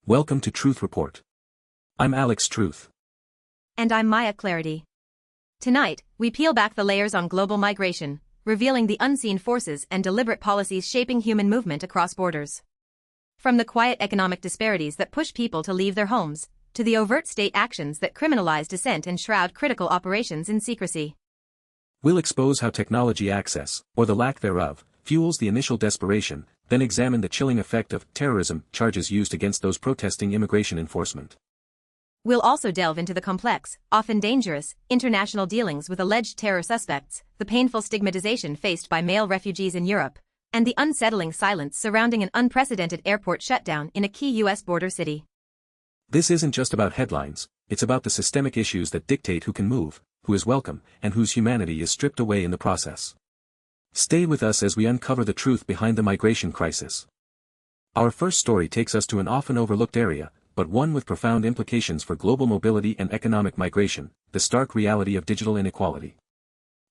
Welcome to Truth Report. I'm Alex Truth. And I'm Maya Clarity. Tonight, we peel back the layers on global migration, revealing the unseen forces and deliberate policies shaping human movement across borders. From the quiet economic disparities that push people to leave their homes, to the overt state actions that criminalize dissent and shroud critical operations in secrecy. We'll expose how technology access, or the lack thereof, fuels the initial desperation, then examine the chilling effect of terrorism charges used against those protesting immigration enforcement. We'll also delve into the complex, often dangerous, international dealings with alleged terror suspects, the painful stigmatization faced by male refugees in Europe, and the unsettling silence surrounding an unprecedented airport shutdown in a key U.S. border city. This isn't just about headlines, it's about the systemic issues that dictate who can move, who is welcome, and whose humanity is stripped away in the process. Stay with us as we uncover the truth behind the migration crisis. Our first story takes us to an often overlooked area, but one with profound implications for global mobility and economic migration, the stark reality of digital inequality.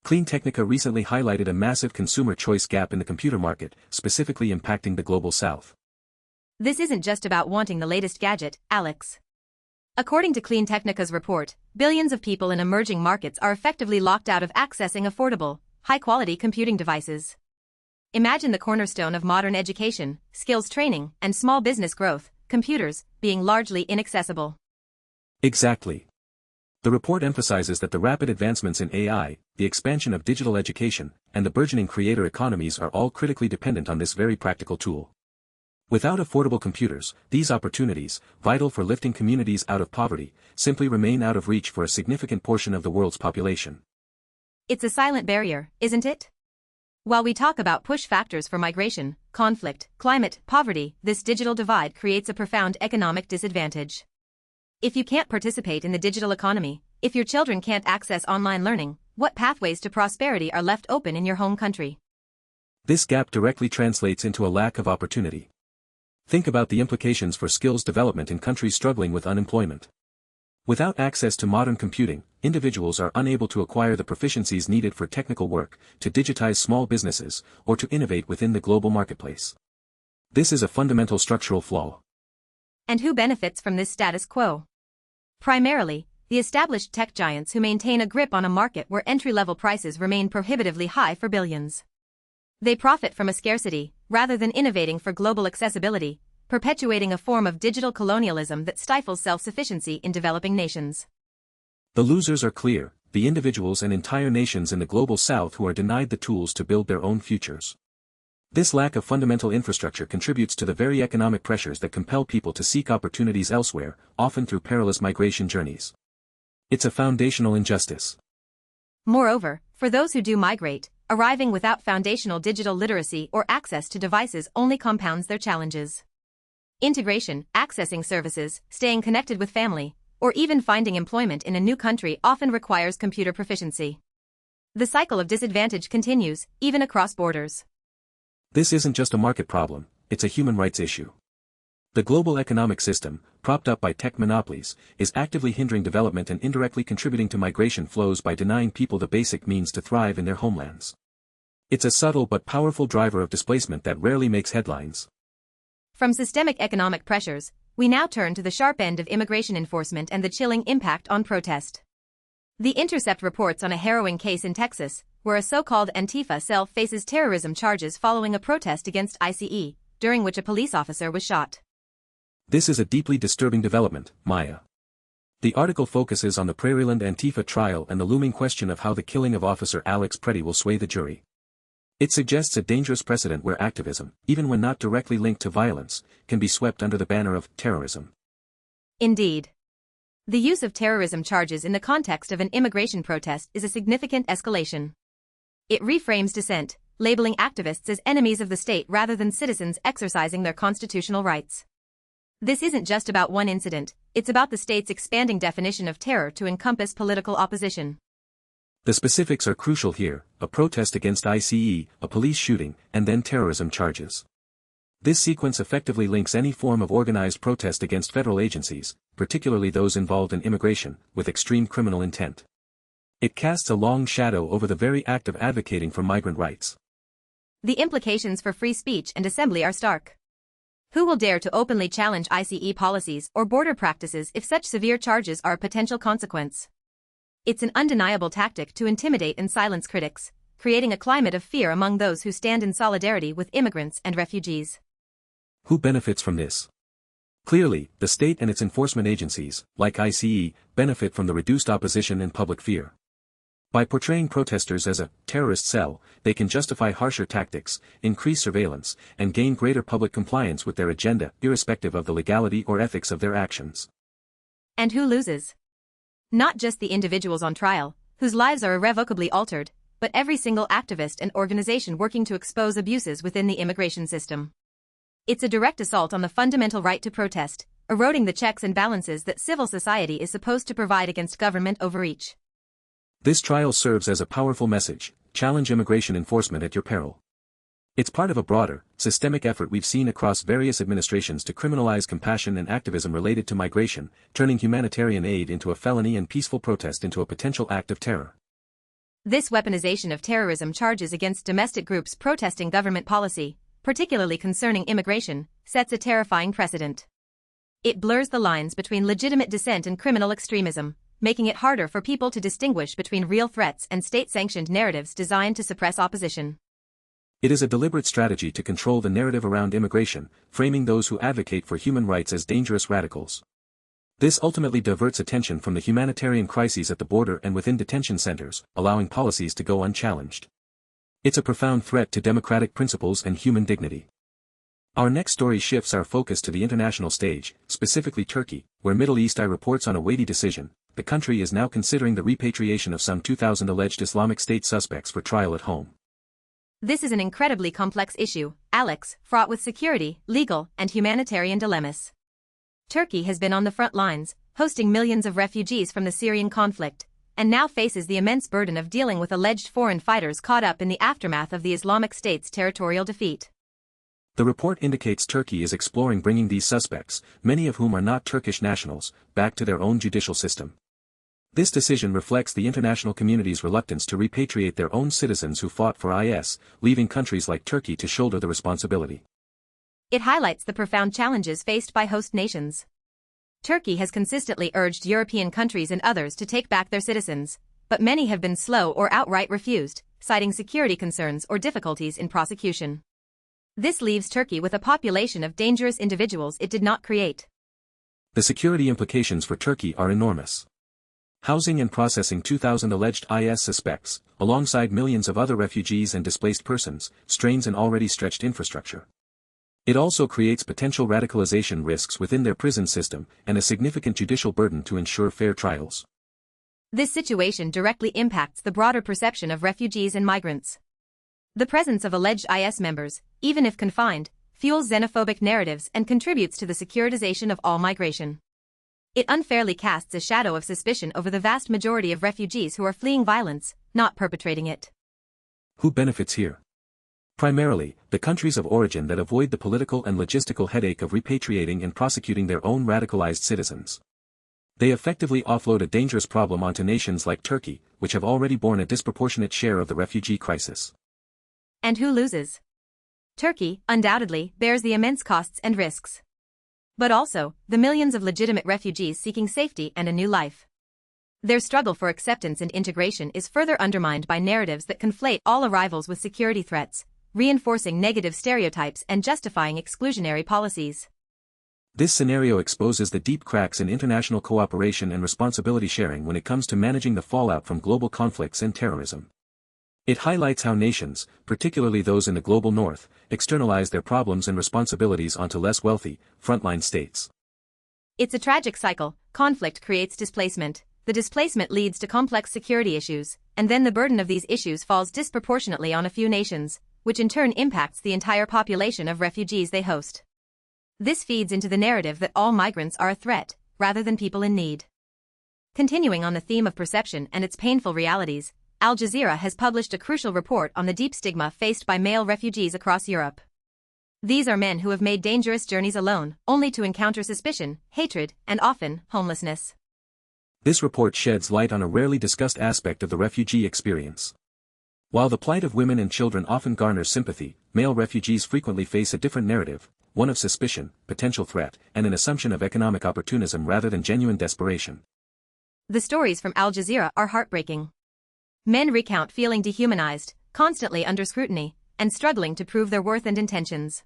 CleanTechnica recently highlighted a massive consumer choice gap in the computer market, specifically impacting the global south. This isn't just about wanting the latest gadget, Alex. According to CleanTechnica's report, billions of people in emerging markets are effectively locked out of accessing affordable, high-quality computing devices. Imagine the cornerstone of modern education, skills training, and small business growth, computers, being largely inaccessible. Exactly. The report emphasizes that the rapid advancements in AI, the expansion of digital education, and the burgeoning creator economies are all critically dependent on this very practical tool. Without affordable computers, these opportunities, vital for lifting communities out of poverty, simply remain out of reach for a significant portion of the world's population. It's a silent barrier, isn't it? While we talk about push factors for migration, conflict, climate, poverty, this digital divide creates a profound economic disadvantage. If you can't participate in the digital economy, if your children can't access online learning, what pathways to prosperity are left open in your home country? This gap directly translates into a lack of opportunity. Think about the implications for skills development in countries struggling with unemployment. Without access to modern computing, individuals are unable to acquire the proficiencies needed for technical work, to digitize small businesses, or to innovate within the global marketplace. This is a fundamental structural flaw. And who benefits from this status quo? Primarily, the established tech giants who maintain a grip on a market where entry-level prices remain prohibitively high for billions. They profit from a scarcity, rather than innovating for global accessibility, perpetuating a form of digital colonialism that stifles self-sufficiency in developing nations. The losers are clear, the individuals and entire nations in the global south who are denied the tools to build their own futures. This lack of fundamental infrastructure contributes to the very economic pressures that compel people to seek opportunities elsewhere, often through perilous migration journeys. It's a foundational injustice. Moreover, for those who do migrate, arriving without foundational digital literacy or access to devices only compounds their challenges. Integration, accessing services, staying connected with family, or even finding employment in a new country often requires computer proficiency. The cycle of disadvantage continues, even across borders. This isn't just a market problem, it's a human rights issue. The global economic system, propped up by tech monopolies, is actively hindering development and indirectly contributing to migration flows by denying people the basic means to thrive in their homelands. It's a subtle but powerful driver of displacement that rarely makes headlines. From systemic economic pressures, we now turn to the sharp end of immigration enforcement and the chilling impact on protest. The Intercept reports on a harrowing case in Texas, where a so-called Antifa cell faces terrorism charges following a protest against ICE, during which a police officer was shot. This is a deeply disturbing development, Maya. The article focuses on the Prairieland Antifa trial and the looming question of how the killing of Officer Alex Preddy will sway the jury. It suggests a dangerous precedent where activism, even when not directly linked to violence, can be swept under the banner of terrorism. Indeed. The use of terrorism charges in the context of an immigration protest is a significant escalation. It reframes dissent, labeling activists as enemies of the state rather than citizens exercising their constitutional rights. This isn't just about one incident, it's about the state's expanding definition of terror to encompass political opposition. The specifics are crucial here: a protest against ICE, a police shooting, and then terrorism charges. This sequence effectively links any form of organized protest against federal agencies, particularly those involved in immigration, with extreme criminal intent. It casts a long shadow over the very act of advocating for migrant rights. The implications for free speech and assembly are stark. Who will dare to openly challenge ICE policies or border practices if such severe charges are a potential consequence? It's an undeniable tactic to intimidate and silence critics, creating a climate of fear among those who stand in solidarity with immigrants and refugees. Who benefits from this? Clearly, the state and its enforcement agencies, like ICE, benefit from the reduced opposition and public fear. By portraying protesters as a terrorist cell, they can justify harsher tactics, increase surveillance, and gain greater public compliance with their agenda, irrespective of the legality or ethics of their actions. And who loses? Not just the individuals on trial, whose lives are irrevocably altered, but every single activist and organization working to expose abuses within the immigration system. It's a direct assault on the fundamental right to protest, eroding the checks and balances that civil society is supposed to provide against government overreach. This trial serves as a powerful message: challenge immigration enforcement at your peril. It's part of a broader, systemic effort we've seen across various administrations to criminalize compassion and activism related to migration, turning humanitarian aid into a felony and peaceful protest into a potential act of terror. This weaponization of terrorism charges against domestic groups protesting government policy, particularly concerning immigration, sets a terrifying precedent. It blurs the lines between legitimate dissent and criminal extremism, making it harder for people to distinguish between real threats and state-sanctioned narratives designed to suppress opposition. It is a deliberate strategy to control the narrative around immigration, framing those who advocate for human rights as dangerous radicals. This ultimately diverts attention from the humanitarian crises at the border and within detention centers, allowing policies to go unchallenged. It's a profound threat to democratic principles and human dignity. Our next story shifts our focus to the international stage, specifically Turkey, where Middle East Eye reports on a weighty decision. The country is now considering the repatriation of some 2,000 alleged Islamic State suspects for trial at home. This is an incredibly complex issue, Alex, fraught with security, legal, and humanitarian dilemmas. Turkey has been on the front lines, hosting millions of refugees from the Syrian conflict, and now faces the immense burden of dealing with alleged foreign fighters caught up in the aftermath of the Islamic State's territorial defeat. The report indicates Turkey is exploring bringing these suspects, many of whom are not Turkish nationals, back to their own judicial system. This decision reflects the international community's reluctance to repatriate their own citizens who fought for IS, leaving countries like Turkey to shoulder the responsibility. It highlights the profound challenges faced by host nations. Turkey has consistently urged European countries and others to take back their citizens, but many have been slow or outright refused, citing security concerns or difficulties in prosecution. This leaves Turkey with a population of dangerous individuals it did not create. The security implications for Turkey are enormous. Housing and processing 2,000 alleged IS suspects, alongside millions of other refugees and displaced persons, strains an already stretched infrastructure. It also creates potential radicalization risks within their prison system and a significant judicial burden to ensure fair trials. This situation directly impacts the broader perception of refugees and migrants. The presence of alleged IS members, even if confined, fuels xenophobic narratives and contributes to the securitization of all migration. It unfairly casts a shadow of suspicion over the vast majority of refugees who are fleeing violence, not perpetrating it. Who benefits here? Primarily, the countries of origin that avoid the political and logistical headache of repatriating and prosecuting their own radicalized citizens. They effectively offload a dangerous problem onto nations like Turkey, which have already borne a disproportionate share of the refugee crisis. And who loses? Turkey, undoubtedly, bears the immense costs and risks. But also, the millions of legitimate refugees seeking safety and a new life. Their struggle for acceptance and integration is further undermined by narratives that conflate all arrivals with security threats, reinforcing negative stereotypes and justifying exclusionary policies. This scenario exposes the deep cracks in international cooperation and responsibility sharing when it comes to managing the fallout from global conflicts and terrorism. It highlights how nations, particularly those in the global north, externalize their problems and responsibilities onto less wealthy, frontline states. It's a tragic cycle. Conflict creates displacement. The displacement leads to complex security issues, and then the burden of these issues falls disproportionately on a few nations, which in turn impacts the entire population of refugees they host. This feeds into the narrative that all migrants are a threat, rather than people in need. Continuing on the theme of perception and its painful realities, Al Jazeera has published a crucial report on the deep stigma faced by male refugees across Europe. These are men who have made dangerous journeys alone, only to encounter suspicion, hatred, and often, homelessness. This report sheds light on a rarely discussed aspect of the refugee experience. While the plight of women and children often garners sympathy, male refugees frequently face a different narrative, one of suspicion, potential threat, and an assumption of economic opportunism rather than genuine desperation. The stories from Al Jazeera are heartbreaking. Men recount feeling dehumanized, constantly under scrutiny, and struggling to prove their worth and intentions.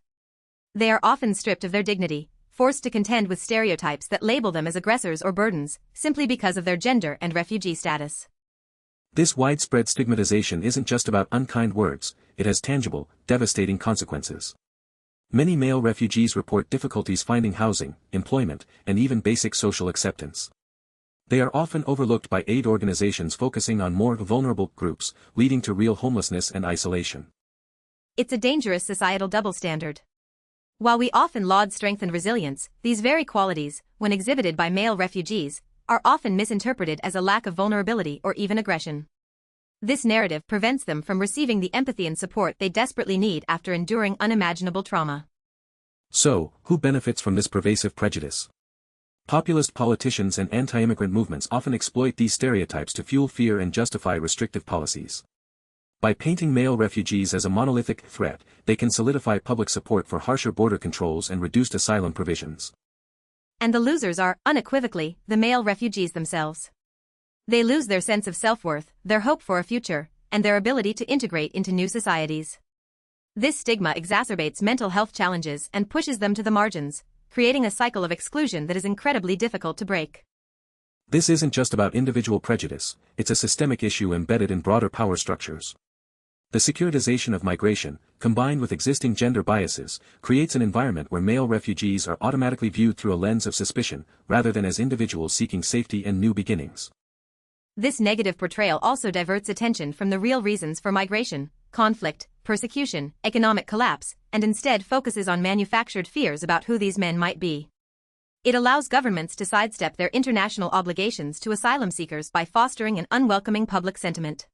They are often stripped of their dignity, forced to contend with stereotypes that label them as aggressors or burdens, simply because of their gender and refugee status. This widespread stigmatization isn't just about unkind words, it has tangible, devastating consequences. Many male refugees report difficulties finding housing, employment, and even basic social acceptance. They are often overlooked by aid organizations focusing on more vulnerable groups, leading to real homelessness and isolation. It's a dangerous societal double standard. While we often laud strength and resilience, these very qualities, when exhibited by male refugees, are often misinterpreted as a lack of vulnerability or even aggression. This narrative prevents them from receiving the empathy and support they desperately need after enduring unimaginable trauma. So, who benefits from this pervasive prejudice? Populist politicians and anti-immigrant movements often exploit these stereotypes to fuel fear and justify restrictive policies. By painting male refugees as a monolithic threat, they can solidify public support for harsher border controls and reduced asylum provisions. And the losers are, unequivocally, the male refugees themselves. They lose their sense of self-worth, their hope for a future, and their ability to integrate into new societies. This stigma exacerbates mental health challenges and pushes them to the margins, creating a cycle of exclusion that is incredibly difficult to break. This isn't just about individual prejudice, it's a systemic issue embedded in broader power structures. The securitization of migration, combined with existing gender biases, creates an environment where male refugees are automatically viewed through a lens of suspicion, rather than as individuals seeking safety and new beginnings. This negative portrayal also diverts attention from the real reasons for migration, conflict, persecution, economic collapse, and instead focuses on manufactured fears about who these men might be. It allows governments to sidestep their international obligations to asylum seekers by fostering an unwelcoming public sentiment.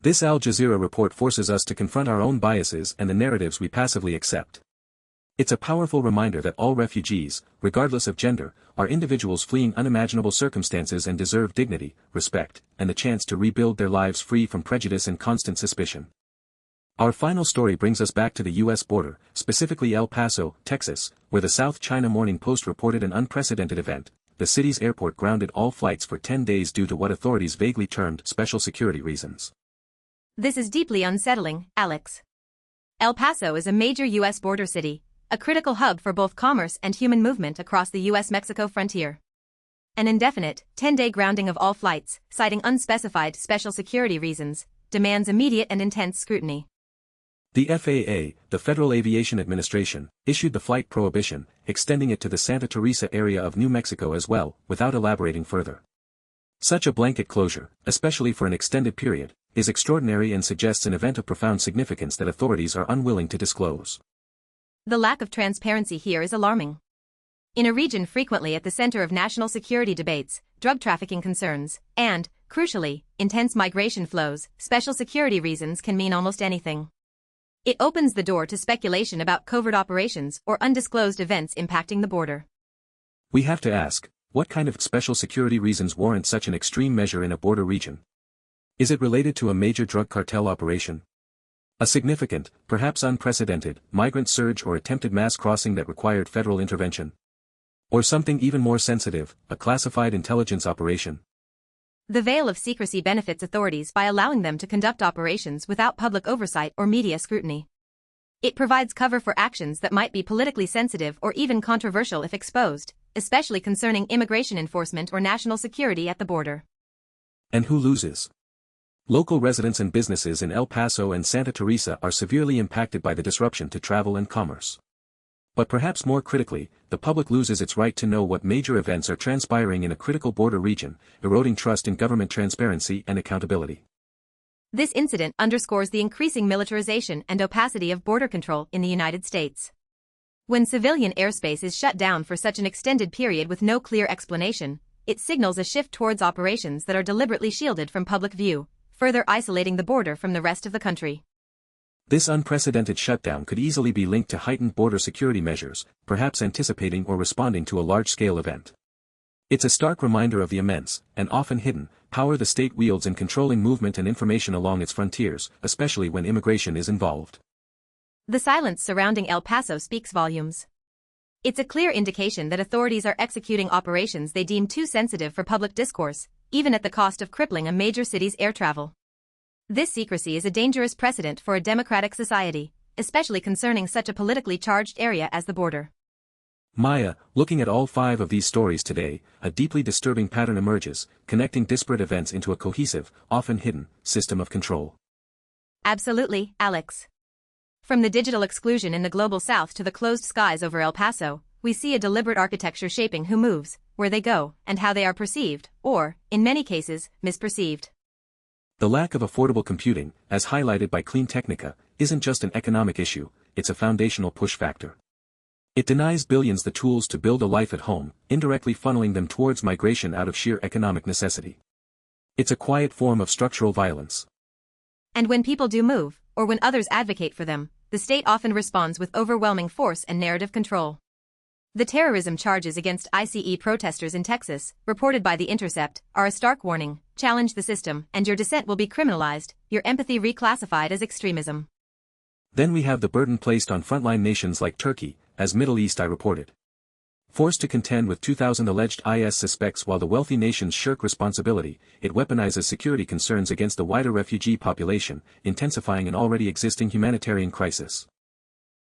This Al Jazeera report forces us to confront our own biases and the narratives we passively accept. It's a powerful reminder that all refugees, regardless of gender, are individuals fleeing unimaginable circumstances and deserve dignity, respect, and the chance to rebuild their lives free from prejudice and constant suspicion. Our final story brings us back to the U.S. border, specifically El Paso, Texas, where the South China Morning Post reported an unprecedented event. The city's airport grounded all flights for 10 days due to what authorities vaguely termed special security reasons. This is deeply unsettling, Alex. El Paso is a major U.S. border city, a critical hub for both commerce and human movement across the U.S.-Mexico frontier. An indefinite, 10-day grounding of all flights, citing unspecified special security reasons, demands immediate and intense scrutiny. The FAA, the Federal Aviation Administration, issued the flight prohibition, extending it to the Santa Teresa area of New Mexico as well, without elaborating further. Such a blanket closure, especially for an extended period, is extraordinary and suggests an event of profound significance that authorities are unwilling to disclose. The lack of transparency here is alarming. In a region frequently at the center of national security debates, drug trafficking concerns, and, crucially, intense migration flows, special security reasons can mean almost anything. It opens the door to speculation about covert operations or undisclosed events impacting the border. We have to ask, what kind of special security reasons warrant such an extreme measure in a border region? Is it related to a major drug cartel operation? A significant, perhaps unprecedented, migrant surge or attempted mass crossing that required federal intervention? Or something even more sensitive, a classified intelligence operation? The veil of secrecy benefits authorities by allowing them to conduct operations without public oversight or media scrutiny. It provides cover for actions that might be politically sensitive or even controversial if exposed, especially concerning immigration enforcement or national security at the border. And who loses? Local residents and businesses in El Paso and Santa Teresa are severely impacted by the disruption to travel and commerce. But perhaps more critically, the public loses its right to know what major events are transpiring in a critical border region, eroding trust in government transparency and accountability. This incident underscores the increasing militarization and opacity of border control in the United States. When civilian airspace is shut down for such an extended period with no clear explanation, it signals a shift towards operations that are deliberately shielded from public view, further isolating the border from the rest of the country. This unprecedented shutdown could easily be linked to heightened border security measures, perhaps anticipating or responding to a large-scale event. It's a stark reminder of the immense, and often hidden, power the state wields in controlling movement and information along its frontiers, especially when immigration is involved. The silence surrounding El Paso speaks volumes. It's a clear indication that authorities are executing operations they deem too sensitive for public discourse, even at the cost of crippling a major city's air travel. This secrecy is a dangerous precedent for a democratic society, especially concerning such a politically charged area as the border. Maya, looking at all 5 of these stories today, a deeply disturbing pattern emerges, connecting disparate events into a cohesive, often hidden, system of control. Absolutely, Alex. From the digital exclusion in the global south to the closed skies over El Paso, we see a deliberate architecture shaping who moves, where they go, and how they are perceived, or, in many cases, misperceived. The lack of affordable computing, as highlighted by CleanTechnica, isn't just an economic issue, it's a foundational push factor. It denies billions the tools to build a life at home, indirectly funneling them towards migration out of sheer economic necessity. It's a quiet form of structural violence. And when people do move, or when others advocate for them, the state often responds with overwhelming force and narrative control. The terrorism charges against ICE protesters in Texas, reported by the Intercept, are a stark warning: challenge the system, and your dissent will be criminalized, your empathy reclassified as extremism. Then we have the burden placed on frontline nations like Turkey, as Middle East Eye reported. Forced to contend with 2,000 alleged IS suspects while the wealthy nations shirk responsibility, it weaponizes security concerns against the wider refugee population, intensifying an already existing humanitarian crisis.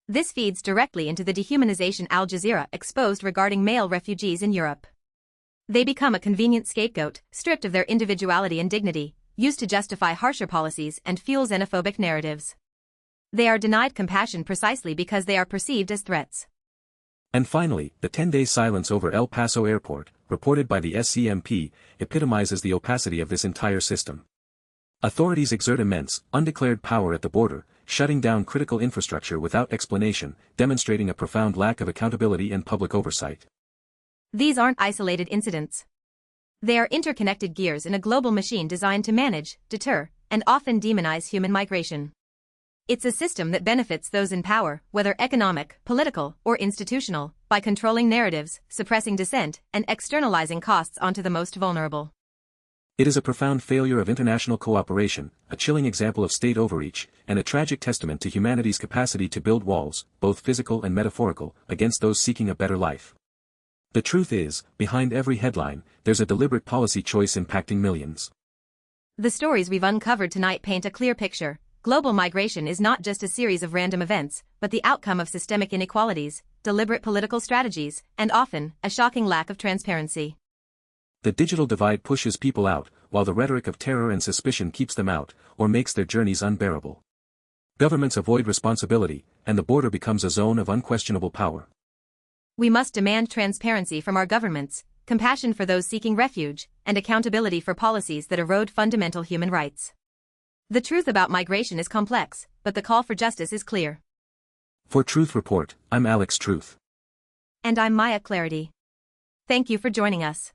This feeds directly into the dehumanization Al Jazeera exposed regarding male refugees in Europe. They become a convenient scapegoat, stripped of their individuality and dignity, used to justify harsher policies and fuel xenophobic narratives. They are denied compassion precisely because they are perceived as threats. And finally, the 10-day silence over El Paso Airport, reported by the SCMP, epitomizes the opacity of this entire system. Authorities exert immense, undeclared power at the border, shutting down critical infrastructure without explanation, demonstrating a profound lack of accountability and public oversight. These aren't isolated incidents. They are interconnected gears in a global machine designed to manage, deter, and often demonize human migration. It's a system that benefits those in power, whether economic, political, or institutional, by controlling narratives, suppressing dissent, and externalizing costs onto the most vulnerable. It is a profound failure of international cooperation, a chilling example of state overreach, and a tragic testament to humanity's capacity to build walls, both physical and metaphorical, against those seeking a better life. The truth is, behind every headline, there's a deliberate policy choice impacting millions. The stories we've uncovered tonight paint a clear picture. Global migration is not just a series of random events, but the outcome of systemic inequalities, deliberate political strategies, and often, a shocking lack of transparency. The digital divide pushes people out, while the rhetoric of terror and suspicion keeps them out, or makes their journeys unbearable. Governments avoid responsibility, and the border becomes a zone of unquestionable power. We must demand transparency from our governments, compassion for those seeking refuge, and accountability for policies that erode fundamental human rights. The truth about migration is complex, but the call for justice is clear. For Truth Report, I'm Alex Truth. And I'm Maya Clarity. Thank you for joining us.